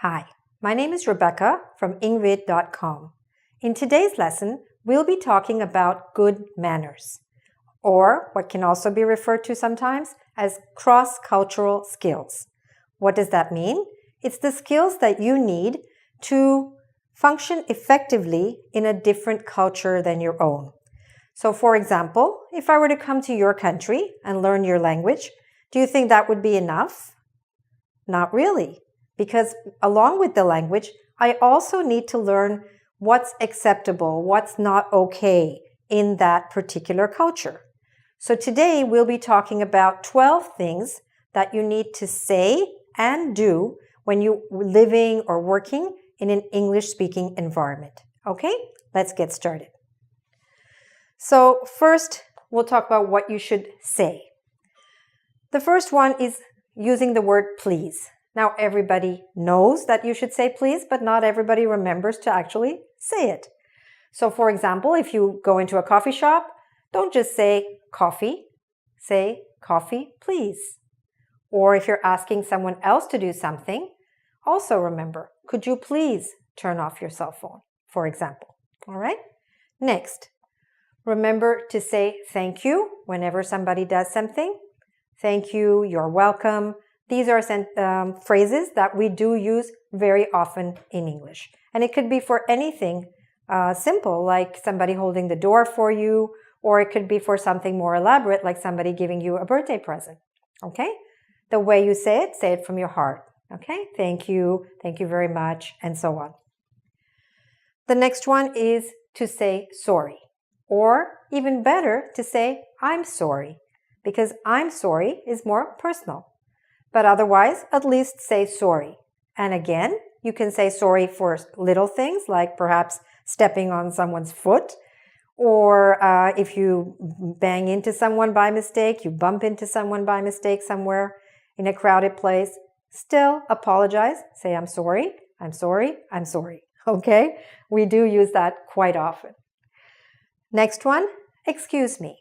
Hi, my name is Rebecca from Ingvid.com. In today's lesson, we'll be talking about good manners, or what can also be referred to sometimes as cross-cultural skills. What does that mean? It's the skills that you need to function effectively in a different culture than your own. So for example, if I were to come to your country and learn your language, do you think that would be enough? Not really, because along with the language, I also need to learn what's acceptable, what's not okay in that particular culture. So today we'll be talking about 12 things that you need to say and do when you're living or working in an English-speaking environment. Okay, let's get started. So first, we'll talk about what you should say. The first one is using the word please. Now, everybody knows that you should say please, but not everybody remembers to actually say it. So for example, if you go into a coffee shop, don't just say coffee, say coffee, please. Or if you're asking someone else to do something, also remember, could you please turn off your cell phone, for example. All right? Next, remember to say thank you whenever somebody does something. Thank you, you're welcome. These are phrases that we do use very often in English. And it could be for anything simple, like somebody holding the door for you, or it could be for something more elaborate, like somebody giving you a birthday present. Okay? The way you say it from your heart. Okay? Thank you very much, and so on. The next one is to say sorry, or even better, to say I'm sorry, because I'm sorry is more personal. But otherwise, at least say sorry. And again, you can say sorry for little things, like perhaps stepping on someone's foot, or if you bang into someone by mistake, you bump into someone by mistake somewhere in a crowded place. Still apologize. Say, I'm sorry, I'm sorry, I'm sorry. Okay? We do use that quite often. Next one, excuse me.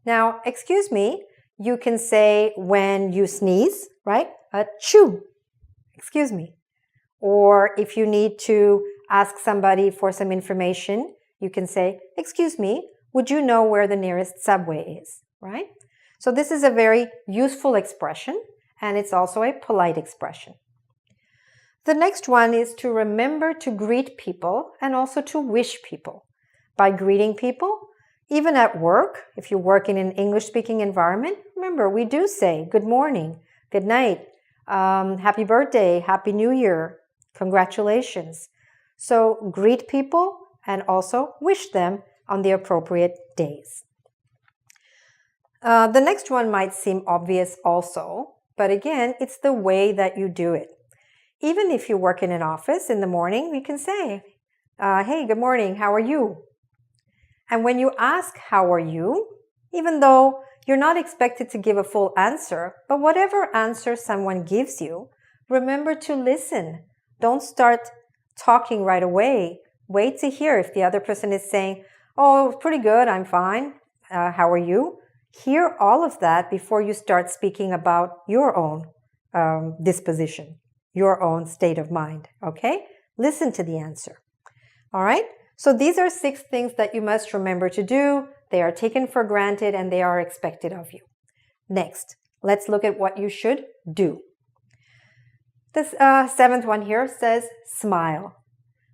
Now, excuse me, you can say when you sneeze, right? Achoo, excuse me. Or if you need to ask somebody for some information, you can say, excuse me, would you know where the nearest subway is, right? So this is a very useful expression, and it's also a polite expression. The next one is to remember to greet people and also to wish people. By greeting people, even at work, if you work in an English-speaking environment, remember, we do say good morning, good night, happy birthday, happy new year, congratulations. So greet people and also wish them on the appropriate days. The next one might seem obvious also, but again, it's the way that you do it. Even if you work in an office in the morning, you can say, hey, good morning, how are you? And when you ask, how are you? Even though you're not expected to give a full answer, but whatever answer someone gives you, remember to listen. Don't start talking right away. Wait to hear if the other person is saying, oh, pretty good, I'm fine. How are you? Hear all of that before you start speaking about your own disposition, your own state of mind, okay? Listen to the answer, all right? So these are 6 things that you must remember to do. They are taken for granted and they are expected of you. Next, let's look at what you should do. This 7th one here says smile.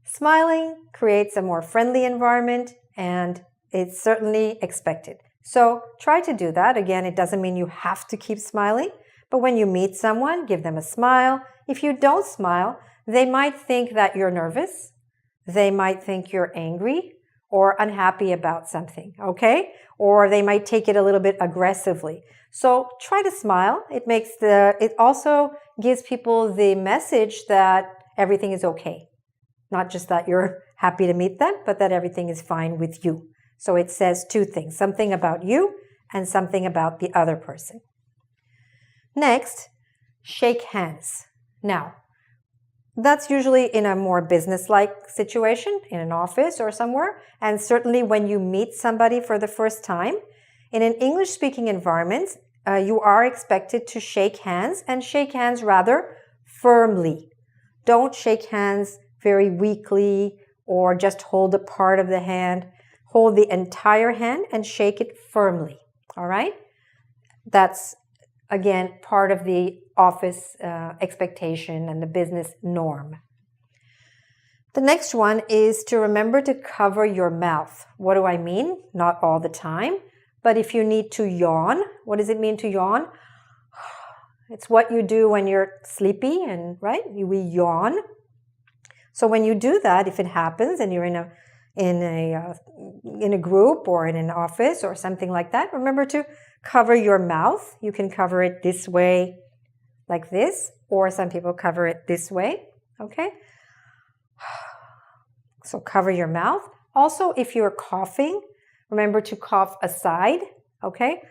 Smiling creates a more friendly environment and it's certainly expected. So try to do that. Again, it doesn't mean you have to keep smiling, but when you meet someone, give them a smile. If you don't smile, they might think that you're nervous. They might think you're angry or unhappy about something, okay? Or they might take it a little bit aggressively. So try to smile. It also gives people the message that everything is okay. Not just that you're happy to meet them, but that everything is fine with you. So it says 2 things, something about you and something about the other person. Next, shake hands. Now, that's usually in a more business-like situation, in an office or somewhere, and certainly when you meet somebody for the first time. In an English-speaking environment, you are expected to shake hands, and shake hands rather firmly. Don't shake hands very weakly or just hold a part of the hand. Hold the entire hand and shake it firmly. All right? That's, again, part of the office expectation and the business norm. The next one is to remember to cover your mouth. What do I mean? Not all the time, but if you need to yawn, what does it mean to yawn? It's what you do when you're sleepy, and right? We yawn. So when you do that, if it happens and you're in a group or in an office or something like that, remember to cover your mouth. You can cover it this way, like this, or some people cover it this way. Okay? So cover your mouth. Also, if you're coughing, remember to cough aside, okay?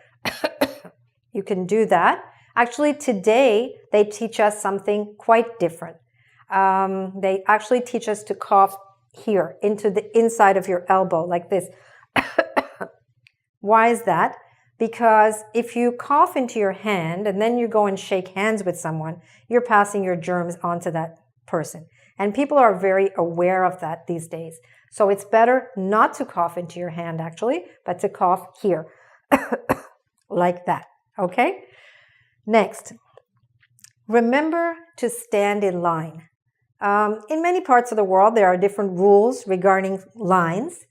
You can do that. Actually, today, they teach us something quite different. They actually teach us to cough here, into the inside of your elbow, like this. Why is that? Because if you cough into your hand and then you go and shake hands with someone, you're passing your germs onto that person. And people are very aware of that these days. So it's better not to cough into your hand, actually, but to cough here, like that, okay? Next, remember to stand in line. In many parts of the world, there are different rules regarding lines.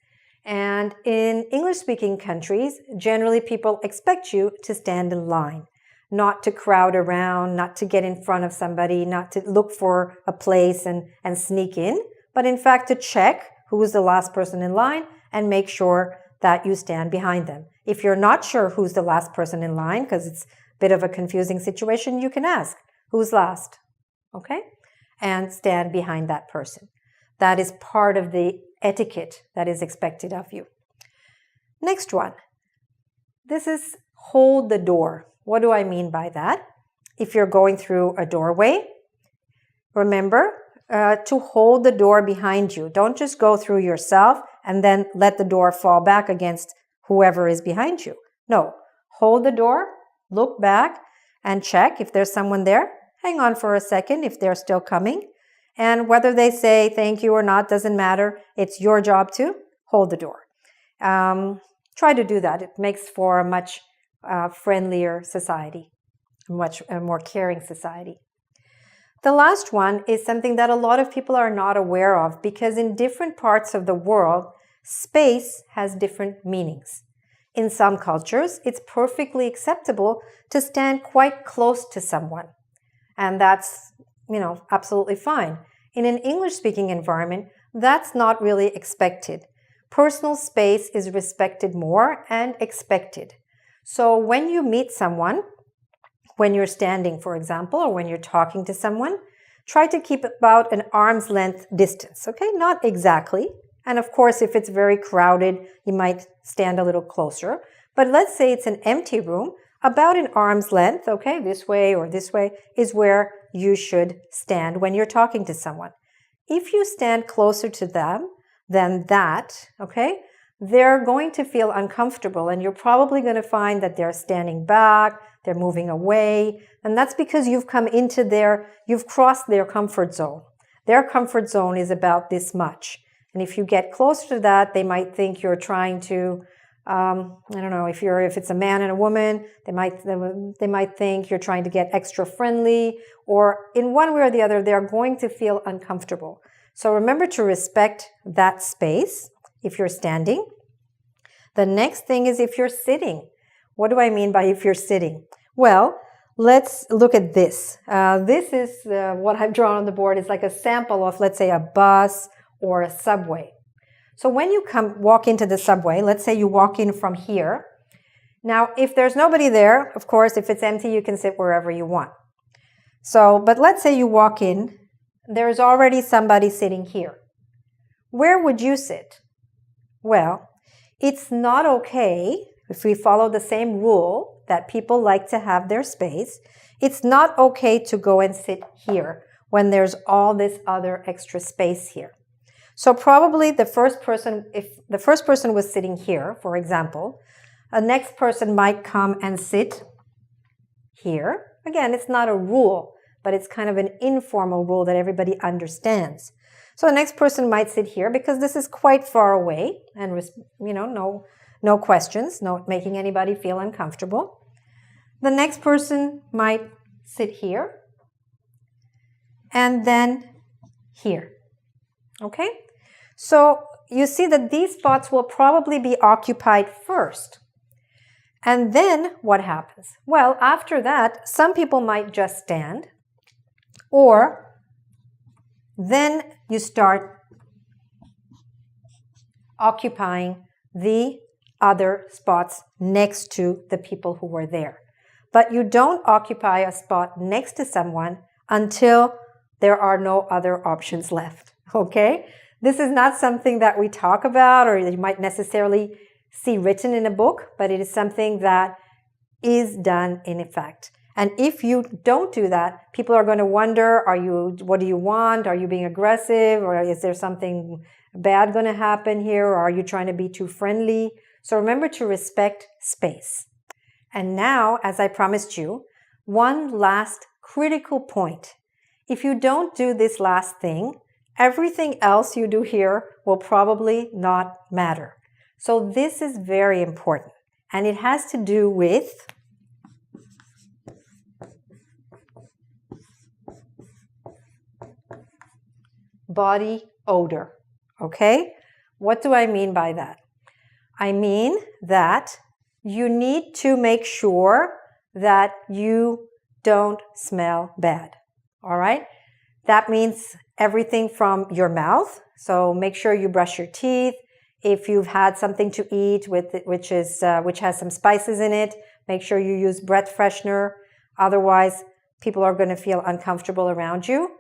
And in English-speaking countries, generally people expect you to stand in line, not to crowd around, not to get in front of somebody, not to look for a place and sneak in, but in fact to check who is the last person in line and make sure that you stand behind them. If you're not sure who's the last person in line, because it's a bit of a confusing situation, you can ask, who's last? Okay? And stand behind that person. That is part of the etiquette that is expected of you. Next one. This is hold the door. What do I mean by that? If you're going through a doorway, remember to hold the door behind you. Don't just go through yourself and then let the door fall back against whoever is behind you. No, hold the door, look back, and check if there's someone there. Hang on for a second if they're still coming. And whether they say thank you or not doesn't matter. It's your job to hold the door. Try to do that. It makes for a much friendlier society, a much more caring society. The last one is something that a lot of people are not aware of because in different parts of the world, space has different meanings. In some cultures, it's perfectly acceptable to stand quite close to someone. And that's, absolutely fine. In an English-speaking environment, that's not really expected. Personal space is respected more and expected. So when you meet someone, when you're standing, for example, or when you're talking to someone, try to keep about an arm's length distance, okay? Not exactly. And of course, if it's very crowded, you might stand a little closer. But let's say it's an empty room, about an arm's length, okay, this way or this way, is where you should stand when you're talking to someone. If you stand closer to them than that, okay, they're going to feel uncomfortable and you're probably going to find that they're standing back, they're moving away, and that's because you've crossed their comfort zone. Their comfort zone is about this much. And if you get closer to that, they might think you're trying to if it's a man and a woman, they might think you're trying to get extra friendly, or in one way or the other, they're going to feel uncomfortable. So remember to respect that space if you're standing. The next thing is if you're sitting. What do I mean by if you're sitting? Well, let's look at this. This is what I've drawn on the board. It's like a sample of, let's say, a bus or a subway. So when you walk into the subway, let's say you walk in from here. Now, if there's nobody there, of course, if it's empty, you can sit wherever you want. But let's say you walk in, there's already somebody sitting here. Where would you sit? Well, it's not okay, if we follow the same rule that people like to have their space, it's not okay to go and sit here when there's all this other extra space here. So probably if the first person was sitting here, for example, a next person might come and sit here. Again, it's not a rule, but it's kind of an informal rule that everybody understands. So the next person might sit here because this is quite far away and, no questions, not making anybody feel uncomfortable. The next person might sit here and then here. Okay? So you see that these spots will probably be occupied first. And then what happens? Well, after that, some people might just stand, or then you start occupying the other spots next to the people who were there. But you don't occupy a spot next to someone until there are no other options left. Okay? This is not something that we talk about or you might necessarily see written in a book, but it is something that is done in effect. And if you don't do that, people are going to wonder, what do you want? Are you being aggressive? Or is there something bad going to happen here? Or are you trying to be too friendly? So remember to respect space. And now, as I promised you, one last critical point. If you don't do this last thing, everything else you do here will probably not matter. So this is very important. And it has to do with body odor. Okay? What do I mean by that? I mean that you need to make sure that you don't smell bad. All right? That means everything from your mouth. So make sure you brush your teeth. If you've had something to eat which has some spices in it, make sure you use breath freshener. Otherwise, people are going to feel uncomfortable around you.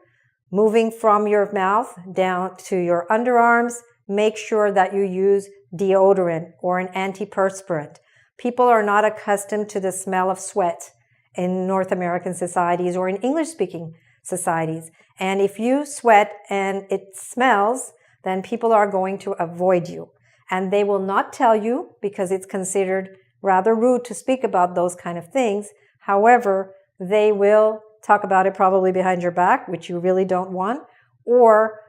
Moving from your mouth down to your underarms, make sure that you use deodorant or an antiperspirant. People are not accustomed to the smell of sweat in North American societies or in English-speaking societies. And if you sweat and it smells, then people are going to avoid you. And they will not tell you because it's considered rather rude to speak about those kind of things. However, they will talk about it probably behind your back, which you really don't want, or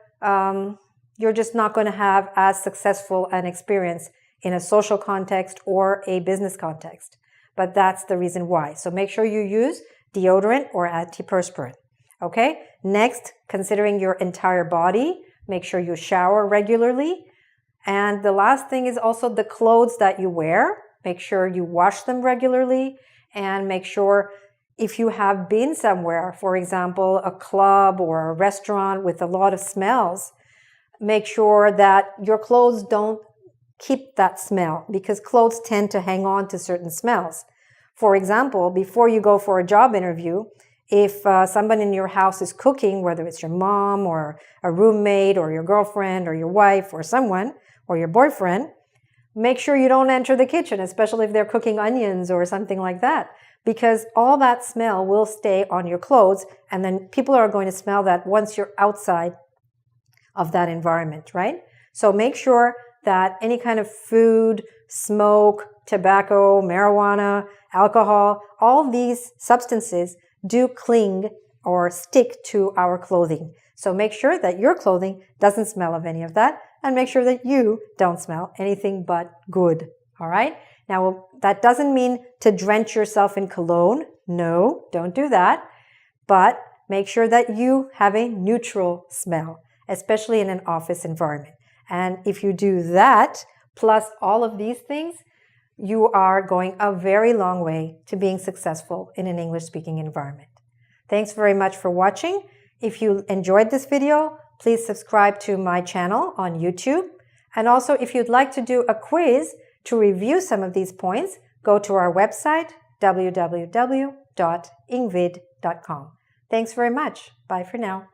you're just not going to have as successful an experience in a social context or a business context. But that's the reason why. So make sure you use deodorant or antiperspirant. Okay? Next, considering your entire body, make sure you shower regularly. And the last thing is also the clothes that you wear. Make sure you wash them regularly and make sure if you have been somewhere, for example, a club or a restaurant with a lot of smells, make sure that your clothes don't keep that smell because clothes tend to hang on to certain smells. For example, before you go for a job interview, if someone in your house is cooking, whether it's your mom or a roommate or your girlfriend or your wife or someone or your boyfriend, make sure you don't enter the kitchen, especially if they're cooking onions or something like that, because all that smell will stay on your clothes and then people are going to smell that once you're outside of that environment, right? So make sure that any kind of food, smoke, tobacco, marijuana, alcohol, all these substances do cling or stick to our clothing. So make sure that your clothing doesn't smell of any of that and make sure that you don't smell anything but good. All right? Now, that doesn't mean to drench yourself in cologne. No, don't do that. But make sure that you have a neutral smell, especially in an office environment. And if you do that, plus all of these things, you are going a very long way to being successful in an English-speaking environment. Thanks very much for watching. If you enjoyed this video, please subscribe to my channel on YouTube. And also, if you'd like to do a quiz to review some of these points, go to our website, www.ingvid.com. Thanks very much. Bye for now.